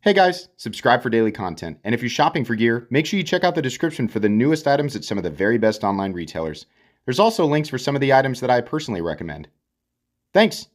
Hey guys, subscribe for daily content, and if you're shopping for gear, make sure you check out the description for the newest items at some of the very best online retailers. There's also links for some of the items that I personally recommend. Thanks!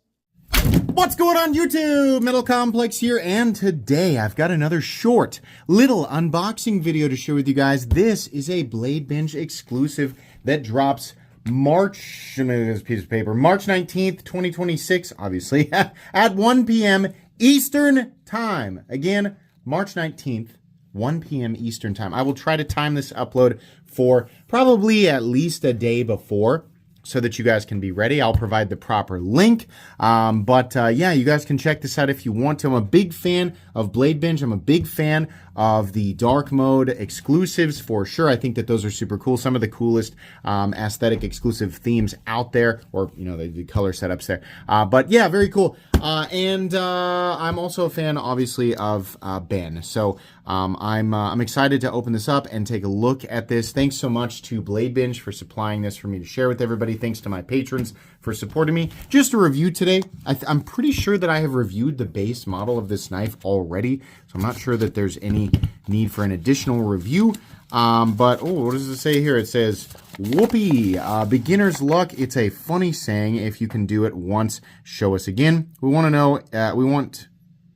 What's going on YouTube? Metal Complex here, and today I've got another short little unboxing video to share with you guys. This is a Bladebinge exclusive that drops March 19th, 2026, obviously, at 1 p.m. Eastern Time. Again, March 19th, 1 p.m. Eastern Time. I will try to time this upload for probably at least a day before, so that you guys can be ready. I'll provide the proper link. Yeah, you guys can check this out if you want to. I'm a big fan of Bladebinge. I'm a big fan of the dark mode exclusives for sure. I think that those are super cool. Some of the coolest aesthetic exclusive themes out there, or the color setups there. But yeah, very cool. I'm also a fan, obviously, of Ben. So I'm excited to open this up and take a look at this. Thanks so much to Bladebinge for supplying this for me to share with everybody. Thanks to my patrons for supporting me. Just a review today. I'm pretty sure that I have reviewed the base model of this knife already, so I'm not sure that there's any need for an additional review. What does it say here? It says, whoopee, beginner's luck. It's a funny saying. If you can do it once, show us again. We want to know,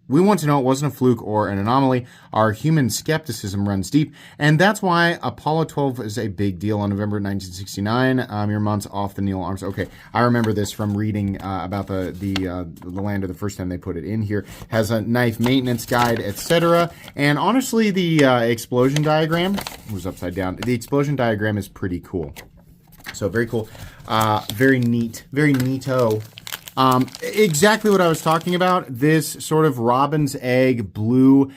we want to know it wasn't a fluke or an anomaly. Our human skepticism runs deep, and that's why Apollo 12 is a big deal on November 1969. Your months off the Neil Armstrong. Okay, I remember this from reading about the lander the first time they put it in here. Has a knife maintenance guide, etc. And honestly, the explosion diagram was upside down. The explosion diagram is pretty cool. So very cool, very neat, very neato. Exactly what I was talking about. This sort of robin's egg blue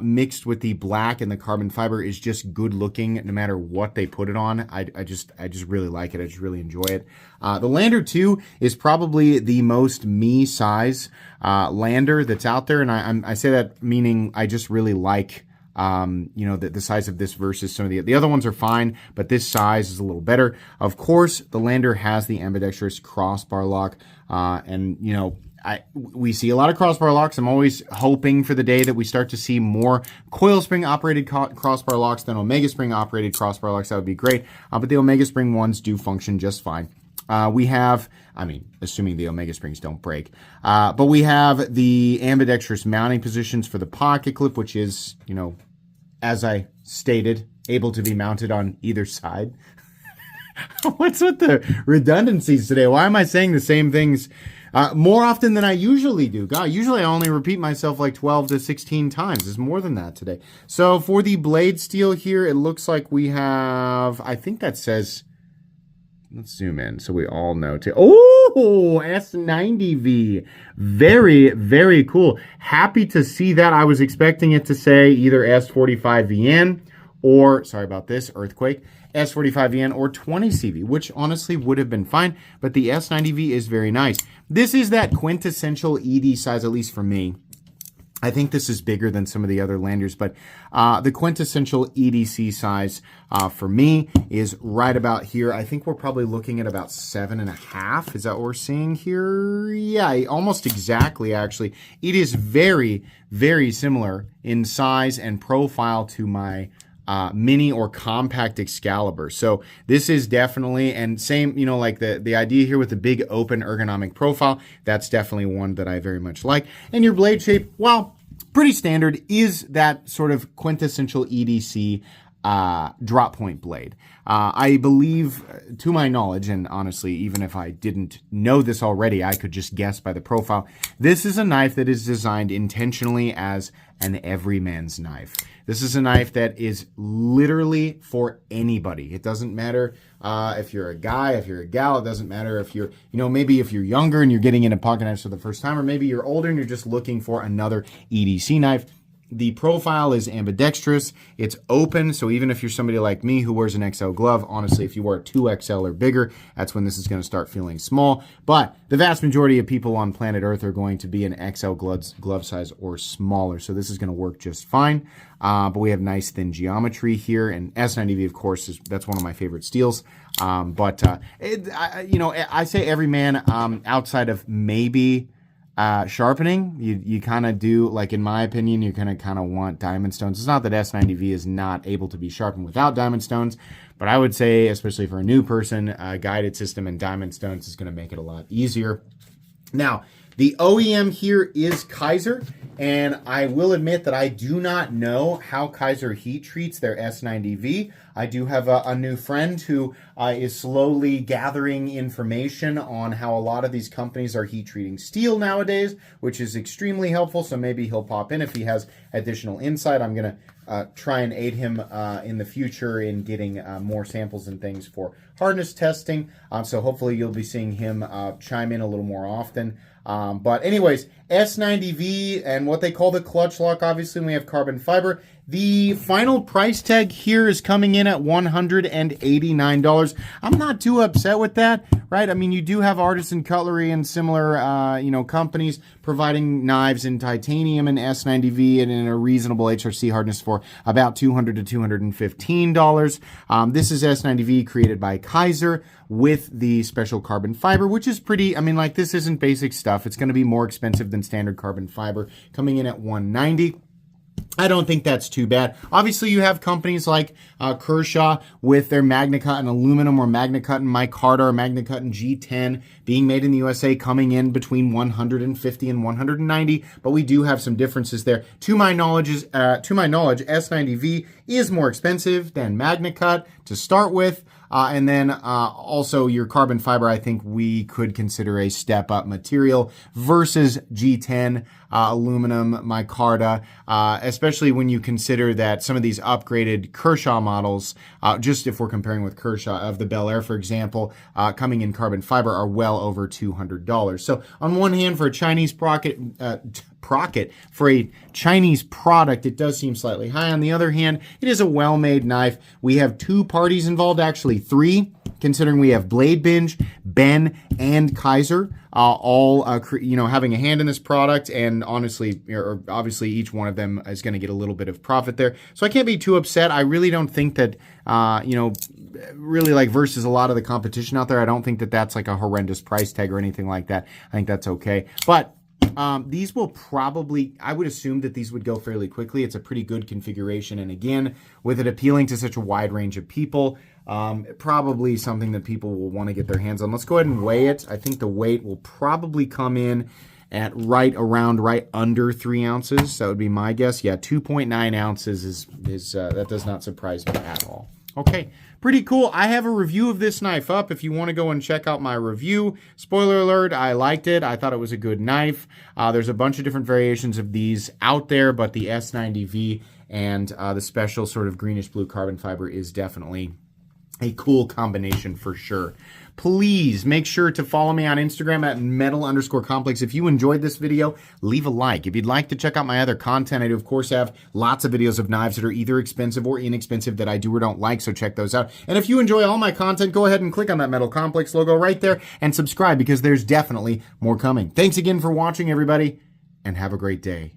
mixed with the black and the carbon fiber is just good looking no matter what they put it on. I just really like it. I just really enjoy it. The Lander 2 is probably the most me size Lander that's out there, and I say that meaning I just really like the size of this versus some of the other ones are fine, but this size is a little better. Of course, the Lander has the ambidextrous crossbar lock, we see a lot of crossbar locks. I'm always hoping for the day that we start to see more coil spring operated crossbar locks than Omega spring operated crossbar locks. That would be great. But the Omega spring ones do function just fine. We have, assuming the Omega springs don't break, but we have the ambidextrous mounting positions for the pocket clip, which is, as I stated, able to be mounted on either side. What's with the redundancies today? Why am I saying the same things more often than I usually do? God, usually I only repeat myself like 12 to 16 times. There's more than that today. So for the blade steel here, it looks like we have, I think that says, let's zoom in so we all know too. Oh, S90V. Very, very cool. Happy to see that. I was expecting it to say either S45VN or, sorry about this, earthquake, S45VN or 20CV, which honestly would have been fine, but the S90V is very nice. This is that quintessential ED size, at least for me. I think this is bigger than some of the other Landers, but the quintessential EDC size for me is right about here. I think we're probably looking at about 7.5. Is that what we're seeing here? Yeah, almost exactly, actually. It is very, very similar in size and profile to my mini or compact Excalibur. So this is definitely, and same, like the idea here with the big open ergonomic profile, that's definitely one that I very much like. And your blade shape, well, pretty standard, is that sort of quintessential EDC drop point blade. I believe, to my knowledge, and honestly, even if I didn't know this already, I could just guess by the profile, this is a knife that is designed intentionally as an everyman's knife. This is a knife that is literally for anybody. It doesn't matter if you're a guy, if you're a gal. It doesn't matter if you're, maybe if you're younger and you're getting into pocket knives for the first time, or maybe you're older and you're just looking for another EDC knife. The profile is ambidextrous. It's open, so even if you're somebody like me who wears an XL glove, honestly, if you wear a 2XL or bigger, that's when this is going to start feeling small. But the vast majority of people on planet Earth are going to be an XL glove size or smaller, so this is going to work just fine. But we have nice thin geometry here, and S90V, of course, that's one of my favorite steels. I say every man outside of maybe Sharpening, you kind of do, like in my opinion, you're going to kind of want diamond stones. It's not that S90V is not able to be sharpened without diamond stones, but I would say, especially for a new person, a guided system and diamond stones is going to make it a lot easier. Now, the OEM here is Kaiser, and I will admit that I do not know how Kaiser heat treats their S90V. I do have a new friend who is slowly gathering information on how a lot of these companies are heat treating steel nowadays, which is extremely helpful, so maybe he'll pop in if he has additional insight. I'm going to try and aid him in the future in getting more samples and things for hardness testing, so hopefully you'll be seeing him chime in a little more often. But anyways, S90V and what they call the clutch lock, obviously we have carbon fiber. The final price tag here is coming in at $189. I'm not too upset with that, right? I mean, you do have Artisan Cutlery and similar, companies providing knives in titanium and S90V and in a reasonable HRC hardness for about $200 to $215. This is S90V created by Kaiser with the special carbon fiber, which is pretty, I mean, like, this isn't basic stuff. It's going to be more expensive than standard carbon fiber, coming in at $190. I don't think that's too bad. Obviously, you have companies like Kershaw with their MagnaCut and aluminum, or MagnaCut and micarta, or MagnaCut and G10 being made in the USA, coming in between $150 and $190. But we do have some differences there. To my knowledge, S90V is more expensive than MagnaCut to start with. And then also your carbon fiber, I think we could consider a step up material versus G10, aluminum, micarta, especially when you consider that some of these upgraded Kershaw models, just if we're comparing with Kershaw of the Bel Air, for example, coming in carbon fiber are well over $200. So on one hand, for a Chinese for a Chinese product, it does seem slightly high. On the other hand, it is a well-made knife. We have two parties involved, actually three, considering we have Bladebinge, Ben, and Kaiser, all having a hand in this product, and honestly, or obviously, each one of them is going to get a little bit of profit there. So I can't be too upset. I really don't think that, really, like, versus a lot of the competition out there, I don't think that that's like a horrendous price tag or anything like that. I think that's okay. But these will probably, I would assume that these would go fairly quickly. It's a pretty good configuration. And again, with it appealing to such a wide range of people, probably something that people will want to get their hands on. Let's go ahead and weigh it. I think the weight will probably come in at right under 3 ounces. That would be my guess. Yeah, 2.9 ounces is that does not surprise me at all. Okay, pretty cool. I have a review of this knife up if you want to go and check out my review. Spoiler alert, I liked it. I thought it was a good knife. There's a bunch of different variations of these out there, but the S90V and the special sort of greenish blue carbon fiber is definitely a cool combination for sure. Please make sure to follow me on Instagram at metal_complex. If you enjoyed this video, leave a like. If you'd like to check out my other content, I do, of course, have lots of videos of knives that are either expensive or inexpensive that I do or don't like, so check those out. And if you enjoy all my content, go ahead and click on that Metal Complex logo right there and subscribe, because there's definitely more coming. Thanks again for watching, everybody, and have a great day.